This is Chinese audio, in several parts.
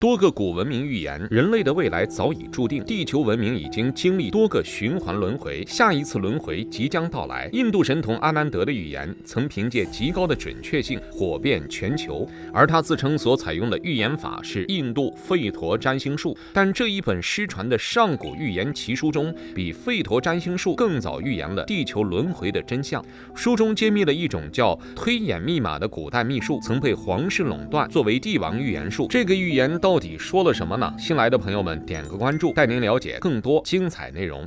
多个古文明预言，人类的未来早已注定。地球文明已经经历多个循环轮回，下一次轮回即将到来。印度神童阿南德的预言曾凭借极高的准确性火遍全球，而他自称所采用的预言法是印度吠陀占星术。但这一本失传的上古预言奇书中，比吠陀占星术更早预言了地球轮回的真相。书中揭秘了一种叫推演密码的古代秘术，曾被皇室垄断，作为帝王预言术。这个预言到底说了什么呢？新来的朋友们点个关注，带您了解更多精彩内容。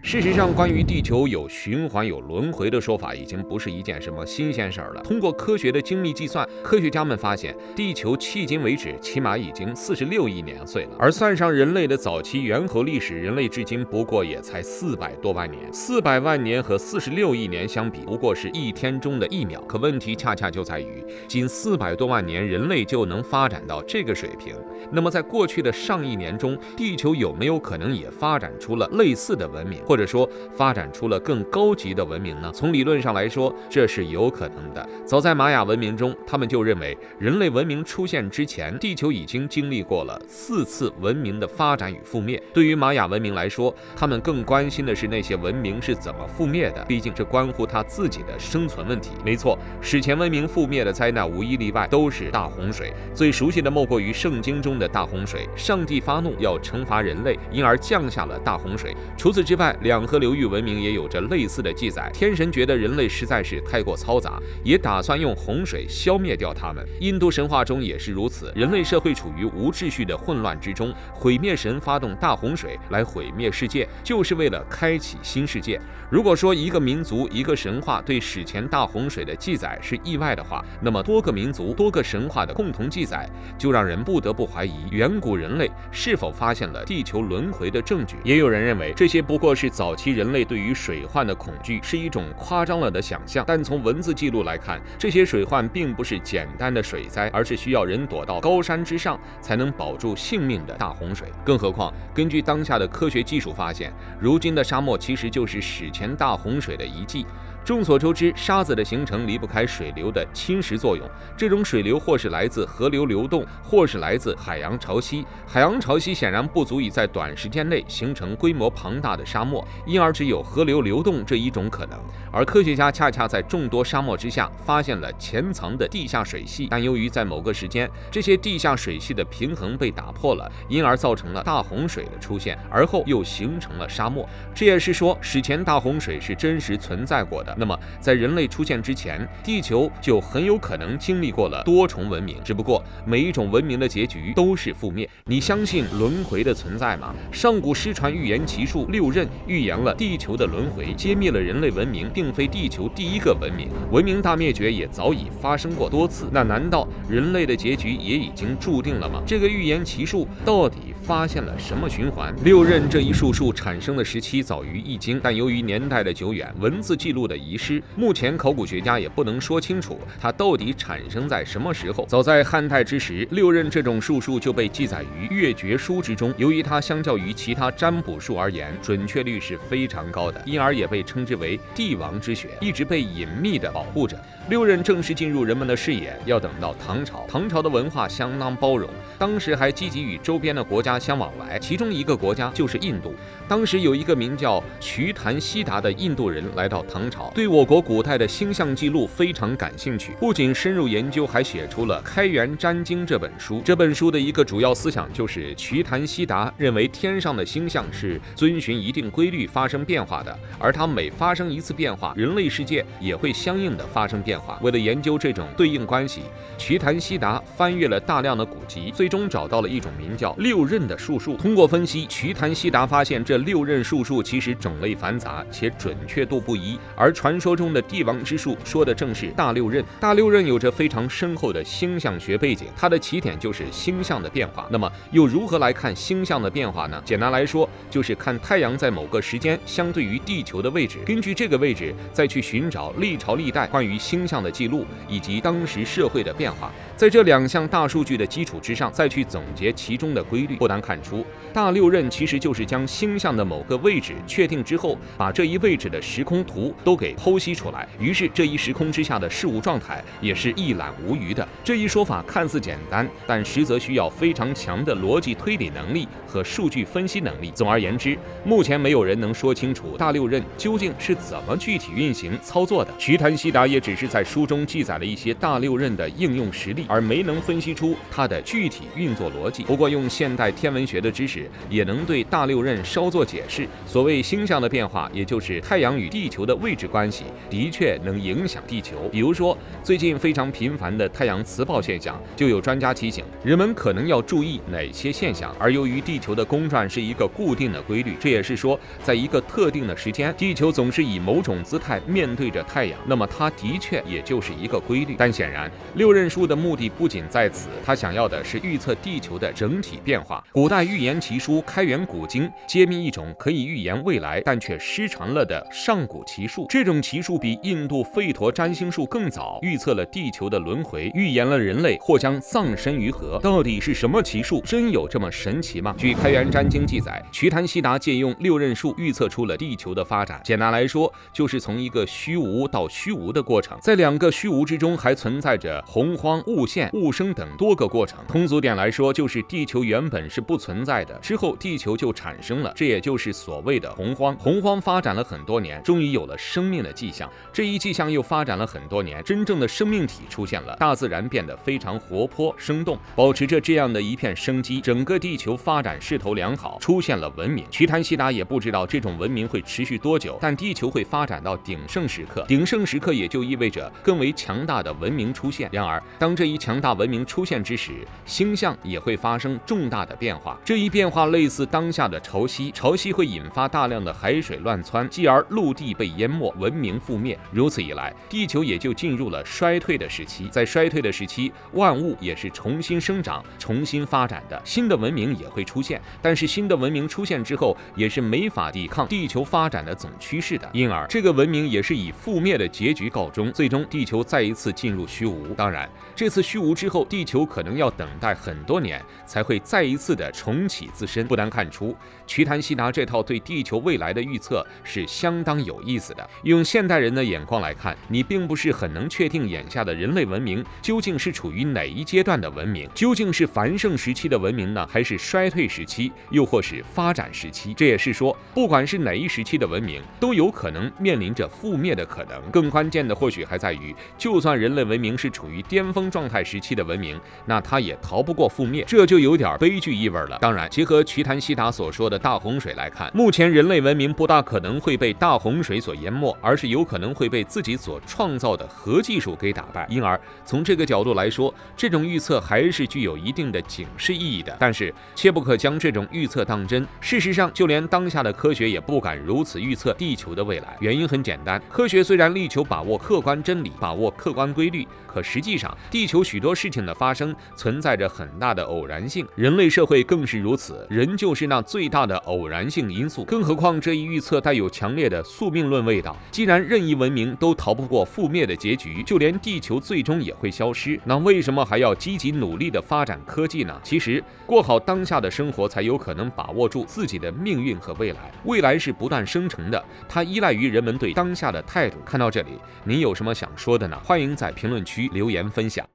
事实上，关于地球有循环有轮回的说法已经不是一件什么新鲜事儿了。通过科学的精密计算，科学家们发现地球迄今为止起码已经46亿年岁了，而算上人类的早期猿猴历史，人类至今不过也才400多万年。400万年和46亿年相比，不过是一天中的1秒。可问题恰恰就在于，仅400多万年，人类就能发展到这个水平。那么在过去的上亿年中，地球有没有可能也发展出了类似的文明，或者说发展出了更高级的文明呢？从理论上来说，这是有可能的。早在玛雅文明中，他们就认为人类文明出现之前，地球已经经历过了4次文明的发展与覆灭。对于玛雅文明来说，他们更关心的是那些文明是怎么覆灭的，毕竟这关乎他自己的生存问题。没错，史前文明覆灭的灾难无一例外都是大洪水，最熟悉的莫过于圣经中的大洪水。上帝发怒要惩罚人类，因而降下了大洪水。除此之外，两河流域文明也有着类似的记载。天神觉得人类实在是太过嘈杂，也打算用洪水消灭掉他们。印度神话中也是如此，人类社会处于无秩序的混乱之中，毁灭神发动大洪水来毁灭世界，就是为了开启新世界。如果说一个民族一个神话对史前大洪水的记载是意外的话，那么多个民族多个神话的共同记载就让人不得不怀疑远古人类是否发现了地球轮回的证据。也有人认为这些不过是早期人类对于水患的恐惧，是一种夸张了的想象。但从文字记录来看，这些水患并不是简单的水灾，而是需要人躲到高山之上才能保住性命的大洪水。更何况根据当下的科学技术发现，如今的沙漠其实就是史前大洪水的遗迹。众所周知，沙子的形成离不开水流的侵蚀作用，这种水流或是来自河流流动，或是来自海洋潮汐。海洋潮汐显然不足以在短时间内形成规模庞大的沙漠，因而只有河流流动这一种可能。而科学家恰恰在众多沙漠之下发现了潜藏的地下水系，但由于在某个时间，这些地下水系的平衡被打破了，因而造成了大洪水的出现，而后又形成了沙漠。这也是说，史前大洪水是真实存在过的。那么在人类出现之前，地球就很有可能经历过了多重文明，只不过每一种文明的结局都是覆灭。你相信轮回的存在吗？上古失传预言奇术6刃预言了地球的轮回，揭秘了人类文明并非地球第一个文明，文明大灭绝也早已发生过多次。那难道人类的结局也已经注定了吗？这个预言奇术到底发现了什么循环？6刃这一术数产生的时期早于易经，但由于年代的久远，文字记录的遗失，目前考古学家也不能说清楚它到底产生在什么时候。早在汉代之时，6刃这种术数就被记载于月诀书之中。由于它相较于其他占卜术而言，准确率是非常高的，因而也被称之为帝王之学，一直被隐秘地保护着。6刃正式进入人们的视野，要等到唐朝。唐朝的文化相当包容，当时还积极与周边的国家相往来，其中一个国家就是印度。当时有一个名叫瞿昙悉达的印度人来到唐朝，对我国古代的星象记录非常感兴趣，不仅深入研究，还写出了《开元占经》这本书。这本书的一个主要思想就是瞿昙悉达认为天上的星象是遵循一定规律发生变化的，而它每发生一次变化，人类世界也会相应的发生变化。为了研究这种对应关系，瞿昙悉达翻阅了大量的古籍，最终找到了一种名叫6刃的术数。通过分析，瞿昙悉达发现这6刃术数其实种类繁杂且准确度不一，而传说中的帝王之术说的正是大6刃。大6刃有着非常深厚的星象学背景，它的起点就是星象的变化。那么又如何来看星象的变化呢？简单来说，就是看太阳在某个时间相对于地球的位置，根据这个位置再去寻找历朝历代关于星象的记录以及当时社会的变化，在这2项大数据的基础之上再去总结其中的规律。不难看出，大6刃其实就是将星象的某个位置确定之后，把这一位置的时空图都给给剖析出来。于是这一时空之下的事物状态也是一览无余的。这一说法看似简单，但实则需要非常强的逻辑推理能力和数据分析能力。总而言之，目前没有人能说清楚大六壬究竟是怎么具体运行操作的。瞿昙悉达也只是在书中记载了一些大六壬的应用实例，而没能分析出它的具体运作逻辑。不过用现代天文学的知识也能对大六壬稍作解释。所谓星象的变化，也就是太阳与地球的位置关系，的确能影响地球。比如说最近非常频繁的太阳磁暴现象，就有专家提醒人们可能要注意哪些现象。而由于地球的公转是一个固定的规律，这也是说在一个特定的时间，地球总是以某种姿态面对着太阳，那么它的确也就是一个规律。但显然六壬术的目的不仅在此，它想要的是预测地球的整体变化。古代预言奇书开元古经揭秘一种可以预言未来但却失传了的上古奇术，这种奇术比印度吠陀占星术更早，预测了地球的轮回，预言了人类或将葬身于何。到底是什么奇术？真有这么神奇吗？据开元占经记载，瞿昙悉达借用六壬术预测出了地球的发展。简单来说，就是从一个虚无到虚无的过程，在两个虚无之中还存在着洪荒、雾现、雾生等多个过程。通俗点来说，就是地球原本是不存在的，之后地球就产生了，这也就是所谓的洪荒。洪荒发展了很多年，终于有了生命的迹象，这一迹象又发展了很多年，真正的生命体出现了，大自然变得非常活泼生动，保持着这样的一片生机，整个地球发展势头良好，出现了文明。瞿昙悉达也不知道这种文明会持续多久，但地球会发展到鼎盛时刻，鼎盛时刻也就意味着更为强大的文明出现。然而当这一强大文明出现之时，星象也会发生重大的变化，这一变化类似当下的潮汐，潮汐会引发大量的海水乱窜，继而陆地被淹没，文明覆灭。如此一来，地球也就进入了衰退的时期。在衰退的时期，万物也是重新生长、重新发展的，新的文明也会出现。但是新的文明出现之后，也是没法抵抗地球发展的总趋势的，因而这个文明也是以覆灭的结局告终，最终地球再一次进入虚无。当然，这次虚无之后，地球可能要等待很多年才会再一次的重启自身。不难看出，瞿昙悉达这套对地球未来的预测是相当有意思的。用现代人的眼光来看，你并不是很能确定眼下的人类文明究竟是处于哪一阶段的文明，究竟是繁盛时期的文明呢，还是衰退时期，又或是发展时期。这也是说，不管是哪一时期的文明，都有可能面临着覆灭的可能。更关键的或许还在于，就算人类文明是处于巅峰状态时期的文明，那它也逃不过覆灭，这就有点悲剧意味了。当然，结合瞿昙悉达所说的大洪水来看，目前人类文明不大可能会被大洪水所淹没，而是有可能会被自己所创造的核技术给打败。因而从这个角度来说，这种预测还是具有一定的警示意义的。但是切不可将这种预测当真。事实上，就连当下的科学也不敢如此预测地球的未来。原因很简单，科学虽然力求把握客观真理，把握客观规律，可实际上地球许多事情的发生存在着很大的偶然性，人类社会更是如此，人就是那最大的偶然性因素。更何况这一预测带有强烈的宿命论味道，既然任意文明都逃不过覆灭的结局，就连地球最终也会消失，那为什么还要积极努力地发展科技呢？其实过好当下的生活，才有可能把握住自己的命运和未来。未来是不断生成的，它依赖于人们对当下的态度。看到这里，您有什么想说的呢？欢迎在评论区留言分享。